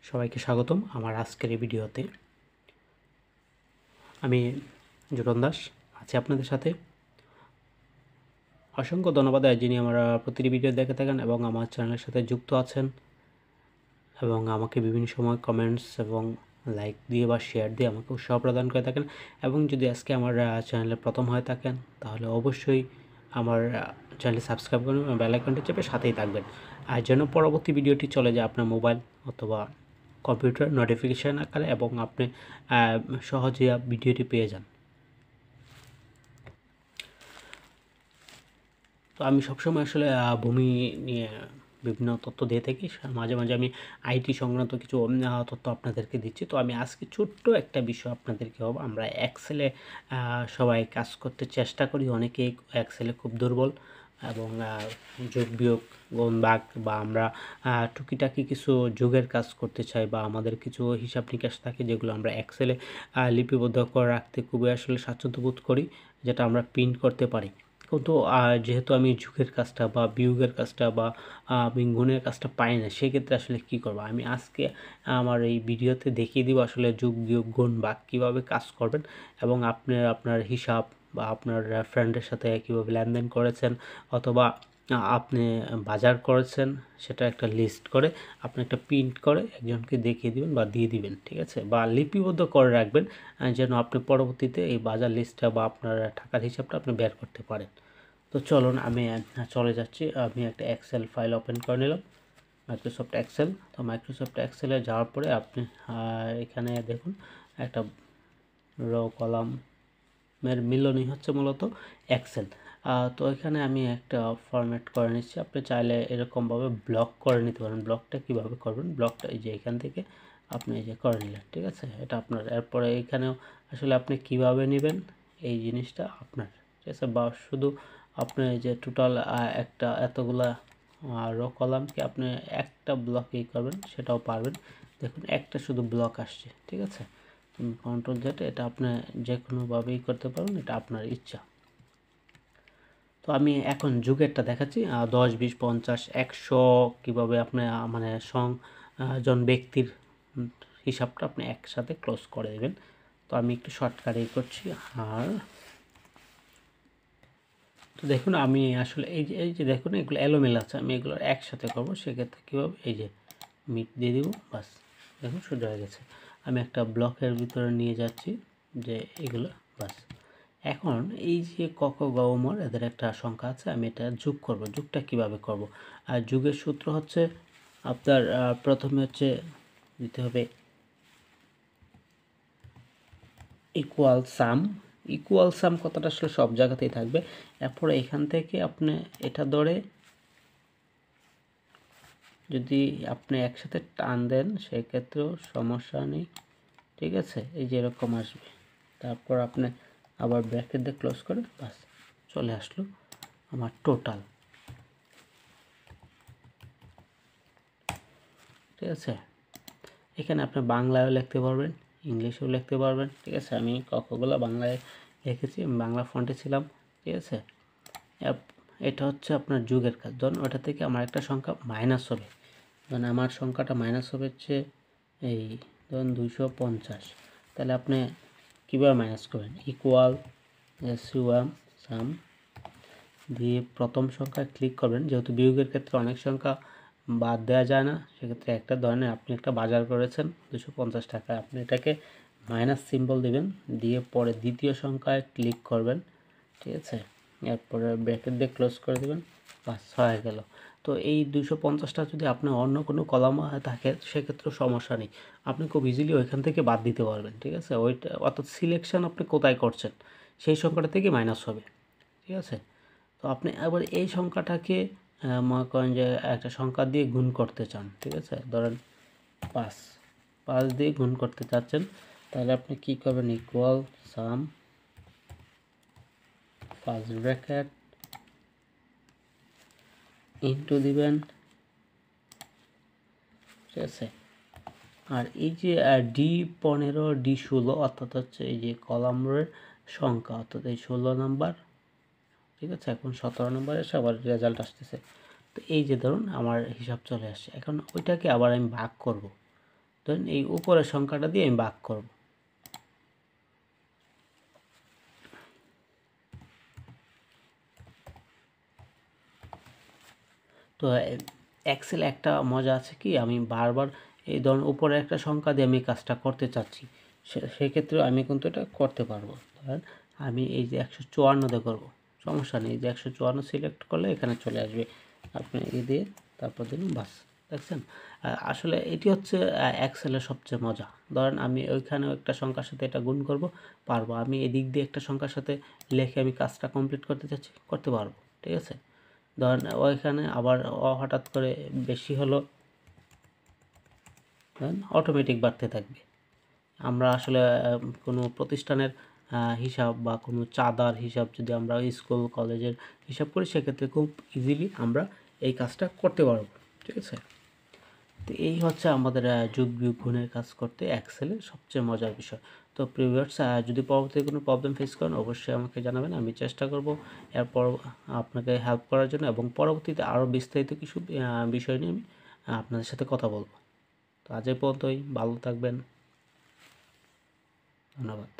সবাইকে স্বাগতম আমার আজকের এই ভিডিওতে। আমি জুটন দাস আছি আপনাদের সাথে। অসংখ্য ধন্যবাদ যিনি আমার প্রতিটি ভিডিও দেখে থাকেন এবং আমার চ্যানেলের সাথে যুক্ত আছেন এবং আমাকে বিভিন্ন সময় কমেন্টস এবং লাইক দিয়ে বা শেয়ার দিয়ে আমাকে উৎসাহ প্রদান করে থাকেন। এবং যদি আজকে আমার চ্যানেলে প্রথম হয়ে থাকেন তাহলে অবশ্যই আমার চ্যানেলটি সাবস্ক্রাইব করুন এবং বেল আইকনটি চেপে সাথেই থাকবেন, আর যেন পরবর্তী ভিডিওটি চলে যায় আপনার মোবাইল অথবা কম্পিউটার নোটিফিকেশান আকারে এবং আপনি সহজে ভিডিওটি পেয়ে যান। তো আমি সবসময় আসলে ভূমি নিয়ে বিভিন্ন তথ্য দিয়ে থাকি, মাঝে মাঝে আমি আইটি সংক্রান্ত কিছু তথ্য আপনাদেরকে দিচ্ছি। তো আমি আজকে ছোট্ট একটা বিষয় আপনাদেরকে হবে, আমরা এক্সেলে সবাই কাজ করতে চেষ্টা করি, অনেকেই এক্সেলে খুব দুর্বল এবং যোগ বিয়োগ গুণ ভাগ বা আমরা টুকিটাকি কিছু যোগের কাজ করতে চাই বা আমাদের কিছু হিসাব নিকাশ থাকে যেগুলো আমরা এক্সেলে লিপিবদ্ধ করে রাখতে খুবই আসলে স্বাচ্ছন্দ্য বোধ করি, যেটা আমরা প্রিন্ট করতে পারি। কিন্তু যেহেতু আমি যোগের কাজটা বা বিয়োগের কাজটা বা আমি গুণের কাজটা পাই না, সেক্ষেত্রে আসলে কী করব, আমি আজকে আমার এই ভিডিওতে দেখিয়ে দিব আসলে যোগ বিয়োগ গুণ ভাগ কীভাবে কাজ করবেন এবং আপনি আপনার হিসাব বা আপনার ফ্রেন্ডের সাথে কীভাবে লেনদেন করেছেন অথবা আপনি বাজার করেছেন সেটা একটা লিস্ট করে আপনি একটা প্রিন্ট করে একজনকে দেখিয়ে দিবেন বা দিয়ে দিবেন, ঠিক আছে, বা লিপিবদ্ধ করে রাখবেন যেন আপনি পরবর্তীতে এই বাজার লিস্টটা বা আপনার টাকার হিসাবটা আপনি বের করতে পারেন। তো চলুন আমি চলে যাচ্ছি, আমি একটা এক্সেল ফাইল ওপেন করে নিলাম, মাইক্রোসফট এক্সেল। তো মাইক্রোসফট এক্সেলে যাওয়ার পরে আপনি এখানে দেখুন একটা র কলামের মিলনই হচ্ছে মূলত এক্সেল। তো এখানে আমি একটা ফরম্যাট করে নিচ্ছি, আপনি চাইলে এরকমভাবে ব্লক করে নিতে পারেন। ব্লকটা কীভাবে করবেন, ব্লকটা এই যে এখান থেকে আপনি এই যে করে নিলেন, ঠিক আছে, এটা আপনার। এরপরে এইখানেও আসলে আপনি কিভাবে নেবেন এই জিনিসটা আপনার, ঠিক আছে, বা শুধু আপনি এই যে টোটাল একটা এতগুলা র কলামকে আপনি একটা ব্লকেই করবেন সেটাও পারবেন। দেখুন একটা শুধু ব্লক আসছে, ঠিক আছে, কন্ট্রোল জেড, এটা আপনি যে কোনোভাবেই করতে পারবেন, এটা আপনার ইচ্ছা। তো আমি এখন যুগেরটা দেখাচ্ছি, 10, 20, 50, 100 কীভাবে আপনি মানে জন ব্যক্তির হিসাবটা আপনি একসাথে ক্লোজ করে দেবেন। তো আমি একটু শর্টকাটেই করছি। আর তো দেখুন আমি আসলে এই যে দেখুন এগুলো এলোমেলো আছে, আমি এগুলো একসাথে করব, সেক্ষেত্রে কীভাবে এই যে মিট দিয়ে দিব, বাস দেখুন সোজা হয়ে গেছে। আমি একটা ব্লকের ভিতরে নিয়ে যাচ্ছি যে এগুলো, বাস। এখন এই যে ক খ গ ম এদের একটা সংখ্যা আছে, আমি এটা যোগ করব। যোগটা কিভাবে করব, আর যোগের সূত্র হচ্ছে আপনার প্রথমে হচ্ছে দিতে হবে ইকুয়াল সাম। ইকুয়াল সাম কথাটা আসলে সব জায়গাতেই থাকবে। এরপরে এখান থেকে আপনি এটা ধরে যদি আপনি একসাথে টান দেন সেক্ষেত্রেও সমস্যা নেই, ঠিক আছে, এই যে এরকম আসবে। তারপর আপনি আবার ব্র্যাকেট দিয়ে ক্লোজ করে বাস চলে আসলো আমার টোটাল, ঠিক আছে। এখানে আপনি বাংলায়ও লিখতে পারবেন, ইংলিশেও লিখতে পারবেন, ঠিক আছে। আমি কখগুলো বাংলায় লিখেছি, আমি বাংলা ফন্টে ছিলাম, ঠিক আছে। এটা হচ্ছে আপনার যুগের কাজ। ধরুন ওটা থেকে আমার একটা সংখ্যা মাইনাস হবে, ধরুন আমার সংখ্যাটা মাইনাস হবে হচ্ছে এই ধরুন 250, তাহলে আপনি কীভাবে মাইনাস করবেন, ইকুয়াল সাম দিয়ে প্রথম সংখ্যায় ক্লিক করবেন। যেহেতু বিয়োগের ক্ষেত্রে অনেক সংখ্যা বাদ দেওয়া যায় না, সেক্ষেত্রে একটা ধরনের আপনি একটা বাজার করেছেন 250 টাকা, আপনি এটাকে মাইনাস সিম্বল দিবেন, দিয়ে পরে দ্বিতীয় সংখ্যায় ক্লিক করবেন, ঠিক আছে, এরপরে ব্র্যাকেট দিয়ে ক্লোজ করে দেবেন, বাস হয়ে গেল। তো এই 250টা যদি আপনার অন্য কোনো কলাম থাকে সেক্ষেত্রে সমস্যা নেই, আপনি খুব ইজিলি ওইখান থেকে বাদ দিতে পারবেন, ঠিক আছে। ওইটা অর্থাৎ সিলেকশন আপনি কোথায় করছেন সেই সংখ্যাটা থেকে মাইনাস হবে, ঠিক আছে। তো আপনি আবার এই সংখ্যাটাকে মনে করেন যে একটা সংখ্যা দিয়ে গুণ করতে চান, ঠিক আছে, ধরেন 5 দিয়ে গুণ করতে চাচ্ছেন, তাহলে আপনি কি করবেন, ইকুয়াল সাম ফার্স্ট ব্র্যাকেট ইনটু দিবেন, ঠিক আছে। আর এই যে D15 D16 অর্থাৎ হচ্ছে এই যে কলামের সংখ্যা, অর্থাৎ এই 16 নাম্বার, ঠিক আছে। এখন 17 নম্বরে এসে আবার রেজাল্ট আসতেছে। তো এই যে ধরুন আমার হিসাব চলে আসছে, এখন ওইটাকে আবার আমি ভাগ করব, ধরেন এই উপরের সংখ্যাটা দিয়ে আমি ভাগ করব। তো এক্সেল একটা মজা আছে কি, আমি বারবার এই ধরুন উপরে একটা সংখ্যা দিয়ে আমি কাজটা করতে চাচ্ছি, সেক্ষেত্রে আমি কিন্তু এটা করতে পারবো। ধরেন আমি এই যে 154 করবো, সমস্যা নেই, এই যে 154 সিলেক্ট করলে এখানে চলে আসবে, আপনি এই দিয়ে তারপর দিন বাস। দেখছেন, আসলে এটি হচ্ছে এক্সেলের সবচেয়ে মজা। ধরেন আমি ওইখানেও একটা সংখ্যার সাথে এটা গুণ করব, পারবো। আমি এদিক দিয়ে একটা সংখ্যার সাথে লিখে আমি কাজটা কমপ্লিট করতে চাচ্ছি, করতে পারবো। ঠিক আছে, ধরেন ওইখানে আবার হঠাৎ করে বেশি হলো, ধরেন অটোমেটিক বাড়তে থাকবে। আমরা আসলে কোনো প্রতিষ্ঠানের হিসাব বা কোনো চাঁদার হিসাব যদি আমরা স্কুল কলেজের হিসাব করি, সেক্ষেত্রে খুব ইজিলি আমরা এই কাজটা করতে পারবো। ঠিক আছে, তো এই হচ্ছে আমাদের যোগ বিয়োগ গুণের কাজ করতে এক্সেলের সবচেয়ে মজার বিষয়। তো প্রিভিয়ার্স, যদি পরবর্তীতে কোনো প্রবলেম ফেস করেন অবশ্যই আমাকে জানাবেন, আমি চেষ্টা করব এরপর আপনাকে হেল্প করার জন্য, এবং পরবর্তীতে আরও বিস্তারিত কিছু বিষয় নিয়ে আমি আপনাদের সাথে কথা বলবো। তো আজ এই পর্যন্তই, ভালো থাকবেন, ধন্যবাদ।